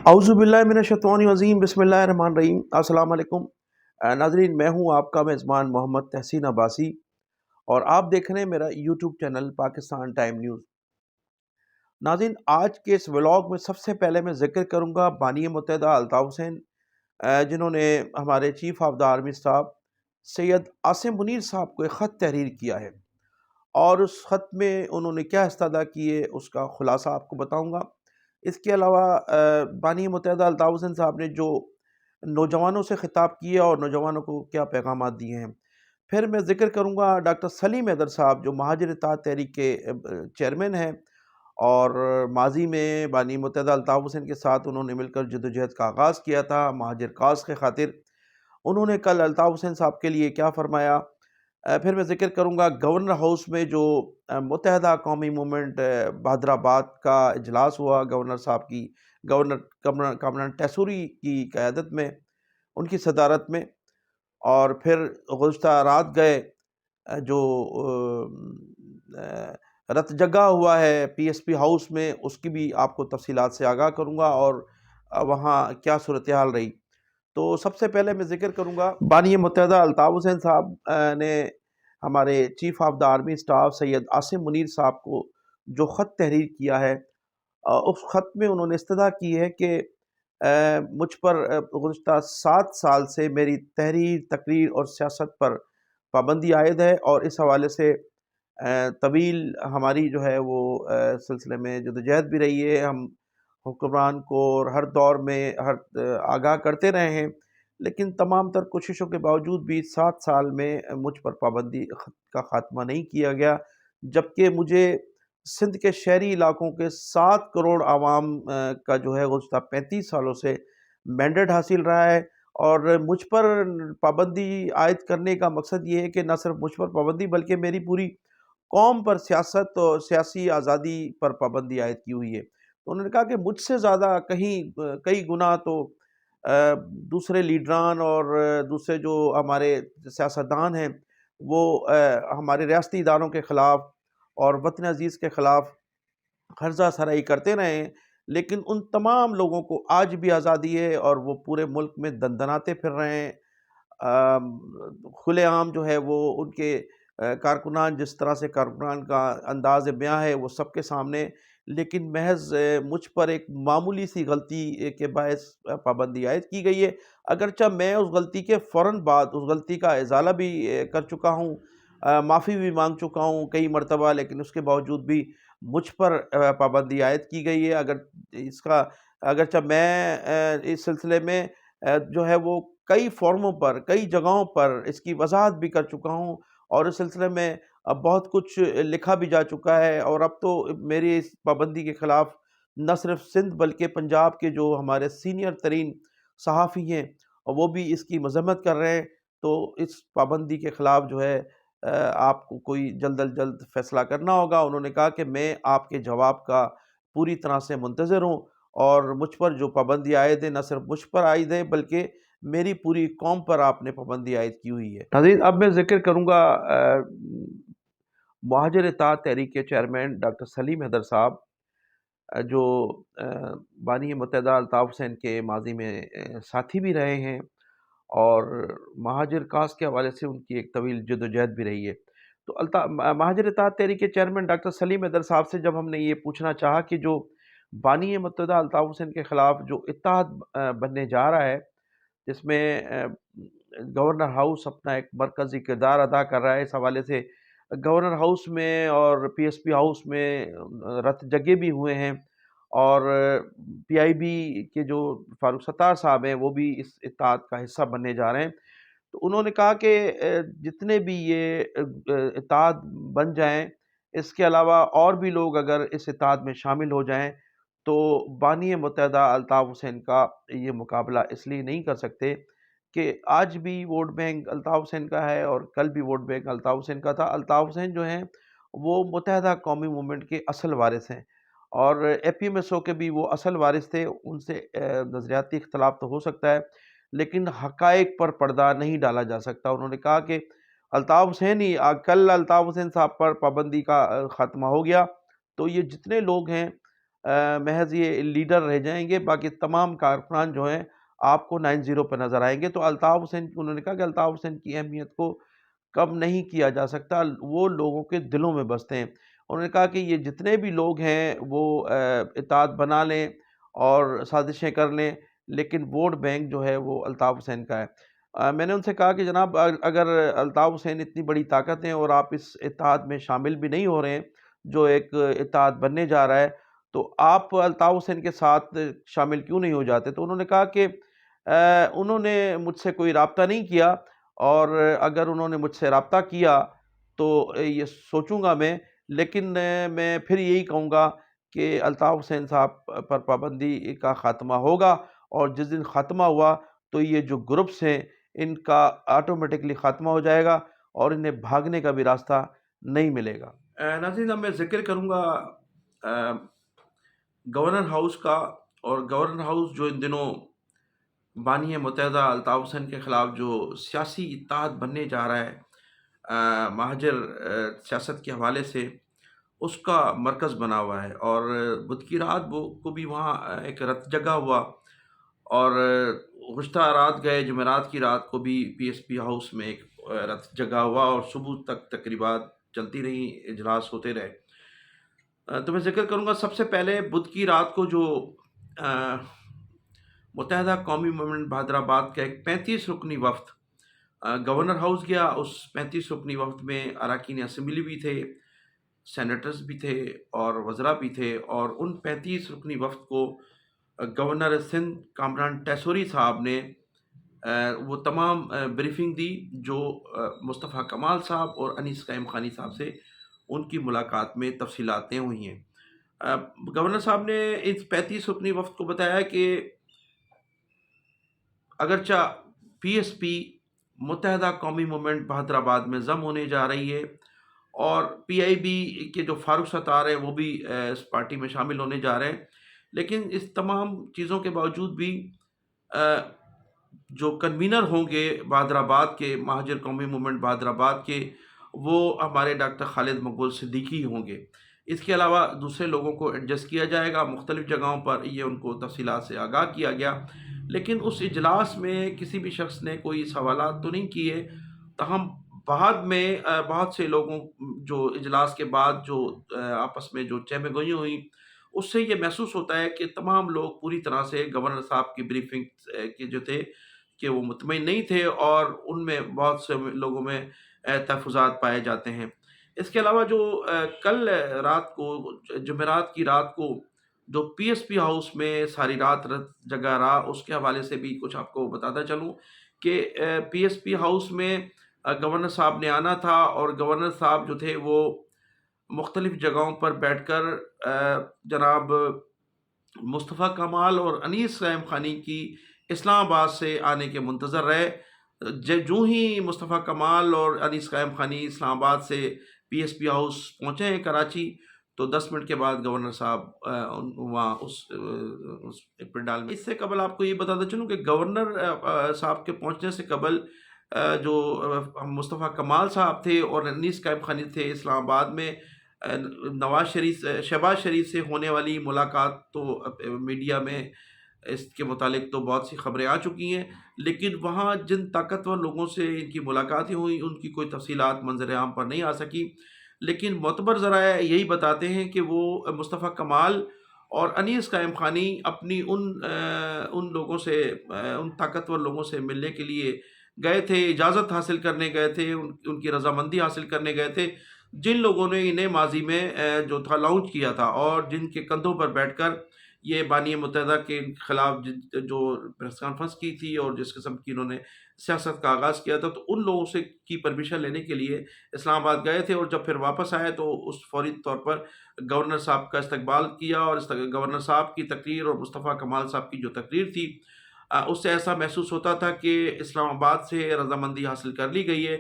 औज़ुबिल्लाहिमिनश्शैतानिर्रजीम बिस्मिल्लाहिर्रहमानिर्रहीम। अस्सलाम वालेकुम नाज़रीन, मैं हूँ आपका मेज़बान मोहम्मद तहसीन अब्बासी और आप देख रहे हैं मेरा YouTube channel Pakistan time news. नाज़रीन, आज के इस व्लॉग में सबसे पहले मैं ज़िक्र करूँगा बानी मुत्तहिदा अल्ताफ़ हुसैन, जिन्होंने हमारे chief of the army staff Syed Asim Munir साहब को एक ख़त तहरीर किया है और उस ख़त में उन्होंने क्या इस्तदा किए उसका ख़ुलासा आपको बताऊँगा। इसके अलावा बानी मुत्तहिदा अल्ताफ़ हुसैन साहब ने जो नौजवानों से ख़िताब किया और नौजवानों को क्या पैगामात दिए हैं। फिर मैं ज़िक्र करूँगा डॉक्टर सलीम हैदर साहब, जो महाजिर इत्तेहाद तहरीक के चेयरमैन हैं और माज़ी में बानी मुत्तहिदा अल्ताफ़ हुसैन के साथ उन्होंने मिलकर जद्दोजहद का आगाज़ किया था महाजिर काज़ के खातिर। उन्होंने कल अल्ताफ़ हुसैन साहब के लिए क्या फ़रमाया। फिर मैं ज़िक्र करूँगा गवर्नर हाउस में जो मुत्तहिदा कौमी मूवमेंट बहादराबाद का इजलास हुआ गवर्नर साहब की, गवर्नर कामरान टैसूरी की क़यादत में, उनकी सदारत में। और फिर गुज़श्ता रात गए जो रत जगा हुआ है पीएसपी हाउस में, उसकी भी आपको तफ़सीलात से आगाह करूँगा और वहाँ क्या सूरत हाल रही। तो सबसे पहले मैं ज़िक्र करूँगा बानी मुत्तहिदा अल्ताफ़ हुसैन साहब ने हमारे chief of the army staff Syed Asim Munir साहब को जो ख़त तहरीर किया है, उस ख़त में उन्होंने इस्तदा की है कि मुझ पर गुज़श्ता 7 साल से मेरी तहरीर, तकरीर और सियासत पर पाबंदी आयद है और इस हवाले से तवील हमारी जो है वो सिलसिले में जद्दोजहद भी रही है। हम हुक्मरान को और हर दौर में आगाह करते रहे हैं, लेकिन तमाम तर कोशिशों के बावजूद भी 7 साल में मुझ पर पाबंदी का ख़ात्मा नहीं किया गया, जबकि मुझे सिंध के शहरी इलाकों के 7 करोड़ आवाम का जो है गुज़श्ता 35 सालों से मैंडेट हासिल रहा है। और मुझ पर पाबंदी आयद करने का मकसद ये है कि न सिर्फ मुझ पर पाबंदी बल्कि मेरी पूरी कौम पर सियासत और सियासी आज़ादी पर पाबंदी आयद की हुई है। तो उन्होंने कहा कि मुझसे ज़्यादा कई गुना तो दूसरे लीडरान और दूसरे जो हमारे सियासतदान हैं वो हमारे रियासती इदारों के ख़िलाफ़ और वतन अज़ीज़ के ख़िलाफ़ हर्जा सराई करते रहे हैं, लेकिन उन तमाम लोगों को आज भी आज़ादी है और वो पूरे मुल्क में दनदनाते फिर रहे हैं। खुलेआम जो है वो उनके कारकुनान, जिस तरह से कारकुनान का अंदाज़ बयां है वो सबके सामने, लेकिन महज मुझ पर एक मामूली सी गलती के बायस पाबंदी आयद की गई है। अगरचा मैं उस गलती के फ़ौरन बाद उस गलती का इज़ाला भी कर चुका हूँ, माफ़ी भी मांग चुका हूँ कई मरतबा, लेकिन उसके बावजूद भी मुझ पर पाबंदी आयद की गई है। अगरचा मैं इस सिलसिले में जो है वो कई फ़ोरमों पर, कई जगहों पर इसकी वज़ाहत भी कर चुका हूँ और इस सिलसिले में अब बहुत कुछ लिखा भी जा चुका है। और अब तो मेरी इस पाबंदी के ख़िलाफ़ न सिर्फ सिंध बल्कि पंजाब के जो हमारे सीनियर तरीन सहाफ़ी हैं वो भी इसकी मज़म्मत कर रहे हैं। तो इस पाबंदी के ख़िलाफ़ जो है आपको कोई जल्द अज जल्द फ़ैसला करना होगा। उन्होंने कहा कि मैं आपके जवाब का पूरी तरह से मुंतज़िर हूँ और मुझ पर जो पाबंदी आयद है न सिर्फ मुझ पर आयद है बल्कि मेरी पूरी कौम पर आपने पाबंदी आयद की हुई है। नाज़रीन, अब मैं ज़िक्र करूँगा महाजिर इत्तेहाद तहरीक के चेयरमैन डॉक्टर सलीम हैदर साहब, जो बानी मुत्तहिदा अल्ताफ़ हुसैन के माज़ी में साथी भी रहे हैं और महाजिर काज़ के हवाले से उनकी एक तवील जद्दोजहद भी रही है। तो महाजिर इत्तेहाद तहरीक के चेयरमैन डॉक्टर सलीम हैदर साहब से जब हमने ये पूछना चाहा कि जो बानी मुत्तहिदा अल्ताफ़ हुसैन के ख़िलाफ़ जो इत्तेहाद बनने जा रहा है, जिसमें गवर्नर हाउस अपना एक मरकज़ी किरदार अदा कर रहा है, इस हवाले से गवर्नर हाउस में और पीएसपी हाउस में रत जगे भी हुए हैं और पीआईबी के जो फारूक सत्तार साहब हैं वो भी इस इत्तेहाद का हिस्सा बनने जा रहे हैं। तो उन्होंने कहा कि जितने भी ये इत्तेहाद बन जाएं, इसके अलावा और भी लोग अगर इस इत्तेहाद में शामिल हो जाएं तो बानी मुत्तहिदा अल्ताफ़ हुसैन का ये मुकाबला इसलिए नहीं कर सकते कि आज भी वोट बैंक अल्ताफ़ हुसैन का है और कल भी वोट बैंक अल्ताफ़ हुसैन का था। अल्ताफ़ हुसैन जो हैं वो मुत्तहिदा कौमी मूवमेंट के असल वारिस हैं और एपीएमएसओ के भी वो असल वारिस थे। उनसे नज़रियाती इख्तलाफ तो हो सकता है, लेकिन हक़ाइक़ पर पर्दा नहीं डाला जा सकता। उन्होंने कहा कि अल्ताफ़ हुसैन ही कल अल्ताफ़ हुसैन साहब पर पाबंदी का ख़ात्मा हो गया तो ये जितने लोग हैं محض یہ لیڈر رہ جائیں گے، باقی تمام کارکنان جو ہیں آپ کو 9-0 پہ نظر آئیں گے۔ تو الطاف حسین، انہوں نے کہا کہ الطاف حسین کی اہمیت کو کم نہیں کیا جا سکتا، وہ لوگوں کے دلوں میں بستے ہیں۔ انہوں نے کہا کہ یہ جتنے بھی لوگ ہیں وہ اتحاد بنا لیں اور سازشیں کر لیں، لیکن ووٹ بینک جو ہے وہ الطاف حسین کا ہے۔ میں نے ان سے کہا کہ جناب اگر الطاف حسین اتنی بڑی طاقت ہیں اور آپ اس اتحاد میں شامل بھی نہیں ہو رہے ہیں جو ایک اتحاد بننے جا رہا ہے، تو آپ الطاف حسین کے ساتھ شامل کیوں نہیں ہو جاتے؟ تو انہوں نے کہا کہ انہوں نے مجھ سے کوئی رابطہ نہیں کیا، اور اگر انہوں نے مجھ سے رابطہ کیا تو یہ سوچوں گا میں، لیکن میں پھر یہی کہوں گا کہ الطاف حسین صاحب پر پابندی کا خاتمہ ہوگا، اور جس دن خاتمہ ہوا تو یہ جو گروپس ہیں ان کا آٹومیٹکلی خاتمہ ہو جائے گا اور انہیں بھاگنے کا بھی راستہ نہیں ملے گا۔ ناظرین، اب میں ذکر کروں گا گورنر ہاؤس کا، اور گورنر ہاؤس جو ان دنوں بانی متحدہ الطاف حسین کے خلاف جو سیاسی اتحاد بننے جا رہا ہے مہاجر سیاست کے حوالے سے، اس کا مرکز بنا ہوا ہے، اور بدھ کی رات کو بھی وہاں ایک رت جگہ ہوا، اور گزشتہ رات گئے جمعرات کی رات کو بھی پی ایس پی ہاؤس میں ایک رت جگہ ہوا، اور صبح تک تقریبات چلتی رہیں، اجلاس ہوتے رہے۔ تو میں ذکر کروں گا سب سے پہلے بدھ کی رات کو جو متحدہ قومی موومنٹ بہادر آباد کا ایک 35 رکنی وفد گورنر ہاؤس گیا۔ اس 35 رکنی وفد میں اراکین اسمبلی بھی تھے، سینیٹرز بھی تھے اور وزراء بھی تھے، اور ان 35 رکنی وفد کو گورنر سندھ کامران ٹیسوری صاحب نے وہ تمام بریفنگ دی جو مصطفیٰ کمال صاحب اور انیس قائم خانی صاحب سے ان کی ملاقات میں تفصیلات طے ہوئی ہیں۔ گورنر صاحب نے اس 35 رکنی وفد کو بتایا کہ اگرچہ پی ایس پی متحدہ قومی موومنٹ بہادر آباد میں ضم ہونے جا رہی ہے، اور پی آئی بی کے جو فاروق ستار ہیں وہ بھی اس پارٹی میں شامل ہونے جا رہے ہیں، لیکن اس تمام چیزوں کے باوجود بھی جو کنوینر ہوں گے بہادر آباد کے، مہاجر قومی موومنٹ بہادر آباد کے، وہ ہمارے ڈاکٹر خالد مقبول صدیقی ہوں گے۔ اس کے علاوہ دوسرے لوگوں کو ایڈجسٹ کیا جائے گا مختلف جگہوں پر، یہ ان کو تفصیلات سے آگاہ کیا گیا، لیکن اس اجلاس میں کسی بھی شخص نے کوئی سوالات تو نہیں کیے۔ تاہم بعد میں بہت سے لوگوں جو اجلاس کے بعد جو آپس میں جو چہمہ گوئیاں ہوئیں، اس سے یہ محسوس ہوتا ہے کہ تمام لوگ پوری طرح سے گورنر صاحب کی بریفنگ کے جو تھے کہ وہ مطمئن نہیں تھے، اور ان میں بہت سے لوگوں میں تحفظات پائے جاتے ہیں۔ اس کے علاوہ جو کل رات کو، جمعرات کی رات کو جو پی ایس پی ہاؤس میں ساری رات جگہ رہا، اس کے حوالے سے بھی کچھ آپ کو بتاتا چلوں کہ پی ایس پی ہاؤس میں گورنر صاحب نے آنا تھا، اور گورنر صاحب جو تھے وہ مختلف جگہوں پر بیٹھ کر جناب مصطفیٰ کمال اور انیس قائم خانی کی اسلام آباد سے آنے کے منتظر رہے۔ جو ہی مصطفیٰ کمال اور انیس قائم خانی اسلام آباد سے پی ایس پی ہاؤس پہنچے ہیں کراچی، تو 10 منٹ کے بعد گورنر صاحب وہاں اس پنڈال میں۔ اس سے قبل آپ کو یہ بتاتا چلوں کہ گورنر صاحب کے پہنچنے سے قبل جو مصطفیٰ کمال صاحب تھے اور انیس قائم خانی تھے اسلام آباد میں، شہباز شریف سے ہونے والی ملاقات تو میڈیا میں اس کے متعلق تو بہت سی خبریں آ چکی ہیں، لیکن وہاں جن طاقتور لوگوں سے ان کی ملاقاتیں ہوئیں ان کی کوئی تفصیلات منظر عام پر نہیں آ سکی، لیکن معتبر ذرائع یہی بتاتے ہیں کہ وہ مصطفیٰ کمال اور انیس قائم خانی اپنی ان لوگوں سے، ان طاقتور لوگوں سے ملنے کے لیے گئے تھے، اجازت حاصل کرنے گئے تھے، ان کی رضامندی حاصل کرنے گئے تھے، جن لوگوں نے انہیں ماضی میں جو تھا لانچ کیا تھا، اور جن کے کندھوں پر بیٹھ کر یہ بانی متحدہ کے خلاف جو پریس کانفرنس کی تھی اور جس قسم کی انہوں نے سیاست کا آغاز کیا تھا، تو ان لوگوں سے کی پرمیشن لینے کے لیے اسلام آباد گئے تھے، اور جب پھر واپس آئے تو اس فوری طور پر گورنر صاحب کا استقبال کیا، اور گورنر صاحب کی تقریر اور مصطفیٰ کمال صاحب کی جو تقریر تھی، اس سے ایسا محسوس ہوتا تھا کہ اسلام آباد سے رضامندی حاصل کر لی گئی ہے،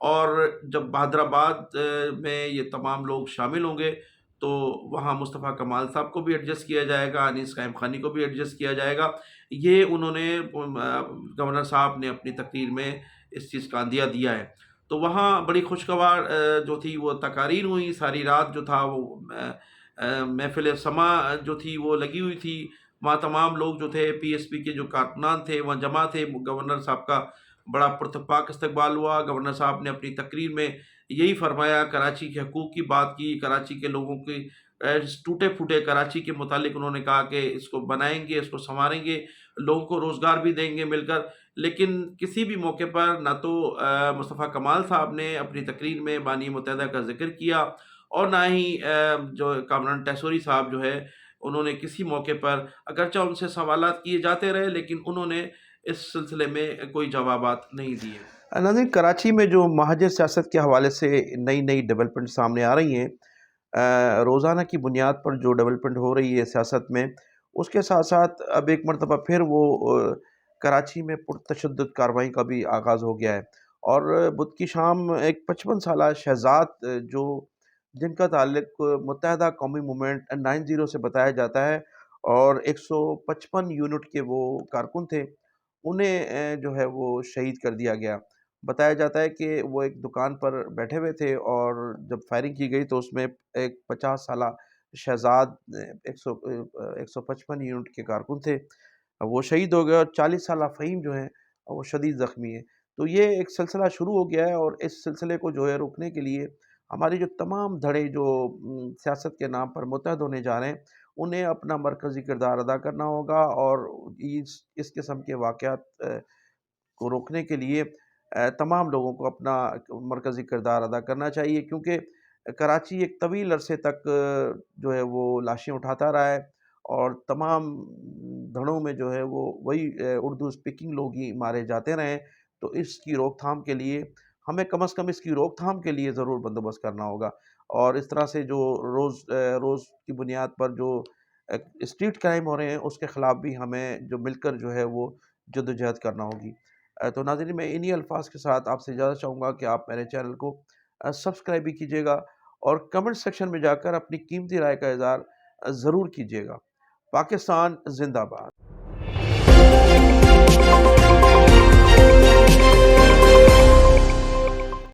اور جب بہادر آباد میں یہ تمام لوگ شامل ہوں گے تو وہاں مصطفیٰ کمال صاحب کو بھی ایڈجسٹ کیا جائے گا، انیس قائم خانی کو بھی ایڈجسٹ کیا جائے گا۔ یہ انہوں نے گورنر صاحب نے اپنی تقریر میں اس چیز کا عندیہ دیا ہے۔ تو وہاں بڑی خوشگوار جو تھی وہ تقاریر ہوئی، ساری رات جو تھا وہ महफ़िल समा जो थी वो लगी हुई थी। वहाँ तमाम लोग जो थे पीएसपी के जो कारकुनान थे वहाँ जमा थे। गवर्नर साहब का बड़ा पुरतपाक इस्तकबाल हुआ। गवर्नर साहब ने अपनी तकरीर में यही फरमाया, कराची के हकूक़ की बात की, कराची के लोगों की टूटे-फूटे कराची के मुतालिक उन्होंने कहा कि इसको बनाएँगे, इसको सँवारेंगे, लोगों को रोज़गार भी देंगे मिलकर। लेकिन किसी भी मौके पर ना तो मुस्तफ़ा कमाल साहब ने अपनी तकरीर में बानी मुत्तहिदा का ज़िक्र किया और ना ही जो कामरान टैसोरी साहब जो है, उन्होंने किसी मौके पर अगरचे उनसे सवालात किए जाते रहे, लेकिन उन्होंने इस सिलसिले में कोई जवाबात नहीं दिए। नाज़रीन, कराची में जो महाजर सियासत के हवाले से नई-नई डेवलपमेंट सामने आ रही हैं, रोज़ाना की बुनियाद पर जो डेवलपमेंट हो रही है सियासत में, उसके साथ-साथ अब एक मर्तबा फिर वो कराची में पुरतशद्दुद कार्रवाई का भी आगाज़ हो गया है। और बुध की शाम एक 55 साला शहज़ाद जो जिनका ताल्लुक मुत्तहदा कौमी मूवमेंट 90 से बताया जाता है और 155 यूनिट के वो कारकुन थे, उन्हें जो है वो शहीद कर दिया गया। बताया जाता है कि वो एक दुकान पर बैठे हुए थे और जब फायरिंग की गई तो उसमें एक 50 साला शहज़ाद 155 यूनिट के कारकुन थे, वो शहीद हो गए और 40 साला फ़हीम जो हैं वो शदीद ज़ख्मी हैं। तो ये एक सिलसिला शुरू हो गया है और इस सिलसिले को जो है रोकने के लिए हमारी जो तमाम धड़े जो सियासत के नाम पर मुत्तहद होने जा रहे हैं, उन्हें अपना मरकज़ी किरदार अदा करना होगा और इस किस्म के वाक़यात को रोकने के लिए तमाम लोगों को अपना मरकज़ी किरदार अदा करना चाहिए, क्योंकि कराची एक तवील अरसे तक जो है वो लाशें उठाता रहा है और तमाम धड़ों में जो है वो वही उर्दू स्पीकिंग लोग ही मारे जाते रहे हैं। तो इसकी रोकथाम के लिए हमें कम से कम इसकी रोकथाम के लिए ज़रूर बंदोबस्त करना होगा और इस तरह से जो रोज़ की बुनियाद पर जो स्ट्रीट क्राइम हो रहे हैं उसके ख़िलाफ़ भी हमें जो मिलकर जो है वो जद्दोजहद करना होगी। तो नाज़रीन, मैं इन्हीं अल्फ़ाज़ के साथ आपसे इजाज़त चाहूँगा कि आप मेरे चैनल को सब्सक्राइब भी कीजिएगा और कमेंट सेक्शन में जाकर अपनी कीमती राय का इज़हार ज़रूर कीजिएगा। पाकिस्तान ज़िंदाबाद।